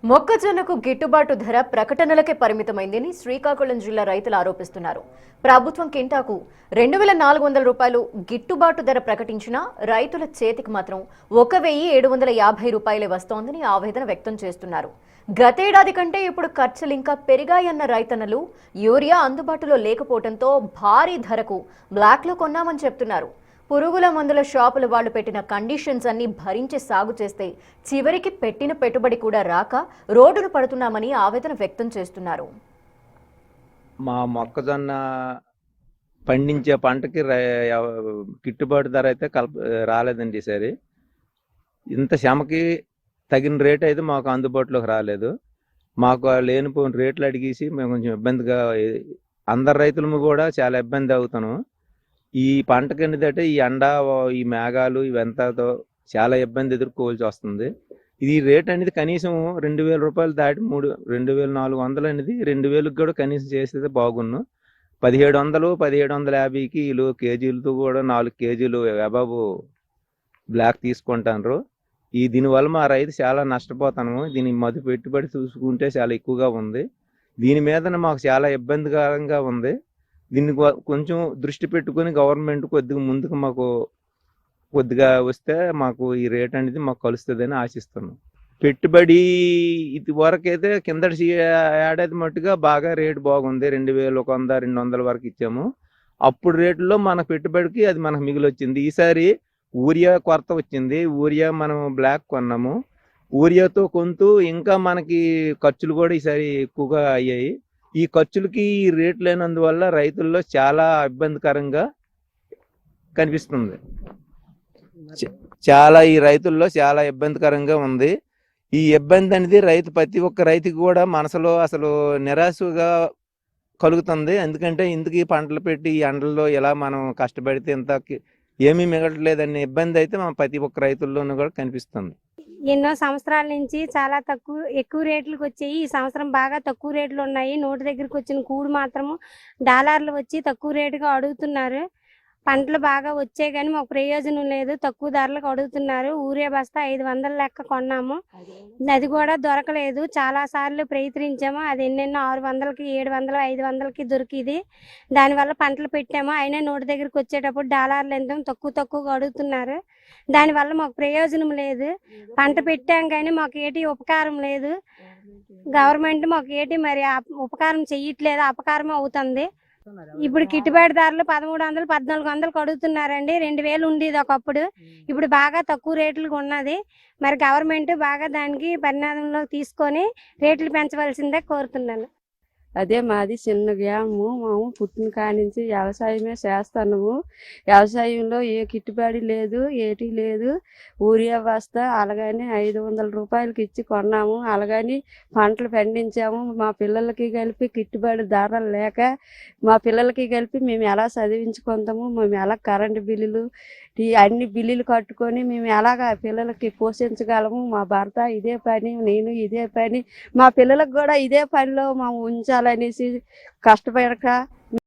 మొక్కజొన్నకు గిట్టుబాటు ధర ప్రకటనలకే పరిమితమైందని శ్రీకాకుళం జిల్లా రైతులు ఆరోపిస్తున్నారు. ప్రభుత్వం కింటాకు 2,400 రూపాయలు గిట్టుబాటు ధర ప్రకటించినా రైతుల చేతికి మాత్రం 1,750 రూపాయలే వస్తోందని ఆవేదన వ్యక్తం చేస్తున్నారు. గతేడాది కంటే ఇప్పుడు ఖర్చులు ఇంకా పెరిగాయన్న రైతన్నలు యూరియా అందుబాటులో లేకపోవడంతో భారీ ధరకు బ్లాక్లో కొన్నామని చెప్తున్నారు. పురుగుల మందుల షాపుల వాళ్ళు పెట్టిన కండిషన్స్ అన్ని భరించి సాగు చేస్తే చివరికి పెట్టిన పెట్టుబడి కూడా రాక రోడ్డును పడుతున్నామని ఆవేదన వ్యక్తం చేస్తున్నారు. మా మొక్కజొన్న పండించే పంటకి గిట్టుబాటు ధర అయితే రాలేదండి. ఈసారి ఇంత శ్రమకి తగిన రేట్ అయితే మాకు అందుబాటులోకి రాలేదు. మాకు లేనిపోయిన రేట్లు అడిగేసి మేము కొంచెం ఇబ్బందిగా, అందరు రైతులము కూడా చాలా ఇబ్బంది అవుతాను. ఈ పంటకి ఏంటంటే ఈ ఎండ, ఈ మేఘాలు ఇవంతాతో చాలా ఇబ్బంది ఎదుర్కోవాల్సి వస్తుంది. ఇది రేట్ అనేది కనీసం 2,000 రూపాయలు దాటి 2,400 అనేది 2,000కి కూడా కనీసం చేస్తే బాగున్ను. 1,700, 1,750కి కేజీలతో కూడా 4 కేజీలు అబవ్ బ్లాక్ తీసుకుంటారు. దీనివల్ల మా రైతు చాలా నష్టపోతాను. దీని మధ్య పెట్టుబడి చూసుకుంటే చాలా ఎక్కువగా ఉంది. దీని మీద మాకు చాలా ఇబ్బందికరంగా ఉంది. దీన్ని కొంచెం దృష్టి పెట్టుకొని గవర్నమెంట్ కొద్దిగా ముందుకు మాకు కొద్దిగా వస్తే మాకు ఈ రేట్ అనేది మాకు కలుస్తుందని ఆశిస్తున్నాం. పెట్టుబడి ఇది వరకైతే కిందటి ఏడాది మట్టుగా బాగా రేటు బాగుంది. 2,100, 200 వరకు ఇచ్చాము. అప్పుడు రేట్లో మన పెట్టుబడికి అది మనకు మిగిలొచ్చింది. ఈసారి యూరియా కొరత వచ్చింది. యూరియా మనం బ్లాక్ కొన్నాము. యూరియాతో కొంత ఇంకా మనకి ఖర్చులు కూడా ఈసారి ఎక్కువగా అయ్యాయి. ఈ ఖర్చులకి రేట్లు లేనందువల్ల రైతుల్లో చాలా ఇబ్బందికరంగా కనిపిస్తుంది. ఈ రైతుల్లో చాలా ఇబ్బందికరంగా ఉంది. ఈ ఇబ్బంది అనేది ప్రతి ఒక్క రైతుకి కూడా మనసులో అసలు నిరాశగా కలుగుతుంది. ఎందుకంటే ఇందుకు పంటలు పెట్టి ఈ ఎండల్లో ఇలా మనం కష్టపడితే ఇంత ఏమీ మిగలట్లేదనే ఇబ్బంది అయితే ప్రతి ఒక్క రైతుల్లోనూ కూడా కనిపిస్తుంది. ఎన్నో సంవత్సరాల నుంచి చాలా ఎక్కువ రేట్లకు వచ్చాయి. ఈ సంవత్సరం బాగా తక్కువ రేట్లు ఉన్నాయి. నోటి దగ్గరికి వచ్చిన కూడు మాత్రము డాలర్లు వచ్చి తక్కువ రేటుగా అడుగుతున్నారు. పంటలు బాగా వచ్చాయి కానీ మాకు ప్రయోజనం లేదు. తక్కువ ధరలకు అడుగుతున్నారు. యూరియా బస్తా 500 లెక్క కొన్నాము. అది కూడా దొరకలేదు. చాలా సార్లు ప్రయత్నించాము. అది ఎన్నెన్నో 600కి, 700, 500కి దొరికింది. దానివల్ల పంటలు పెట్టాము. అయినా నోటి దగ్గరికి వచ్చేటప్పుడు డాలర్లు ఎంత తక్కువగా అడుగుతున్నారు. దానివల్ల మాకు ప్రయోజనం లేదు. పంట పెట్టాం కానీ మాకు ఏటి ఉపకారం లేదు. గవర్నమెంట్ మాకు ఏటి మరి ఉపకారం చెయ్యట్లేదు, అపకారం అవుతుంది. ఇప్పుడు గిట్టుబాటు ధరలు 1,300, 1,400 అడుగుతున్నారండి. 2,000 ఉండేది ఒకప్పుడు. ఇప్పుడు బాగా తక్కువ రేట్లకు ఉన్నది. మరి గవర్నమెంట్ బాగా దానికి పరిణామంలో తీసుకొని రేట్లు పెంచవలసిందే కోరుతున్నాను. అదే మాది చిన్న గ్రామము. మేము పుట్టిన కాడి నుంచి వ్యవసాయమే చేస్తున్నాము. వ్యవసాయంలో ఏ గిట్టుబాటు లేదు, ఏటి లేదు. యూరియా బస్తా అలాగని 500 రూపాయలకి ఇచ్చి కొన్నాము. అలాగని పంటలు పండించాము. మా పిల్లలకి కలిపి గిట్టుబాటు ధరలు లేక మా పిల్లలకి కలిపి మేము ఎలా చదివించుకుంటాము, మేము ఎలా కరెంటు బిల్లులు అన్ని బిల్లులు కట్టుకొని మేము ఎలాగ పిల్లలకి పోషించగలము. మా భర్త ఇదే పని, నేను ఇదే పని, మా పిల్లలకు కూడా ఇదే పనిలో మేము ఉంచాలనేసి కష్టపడక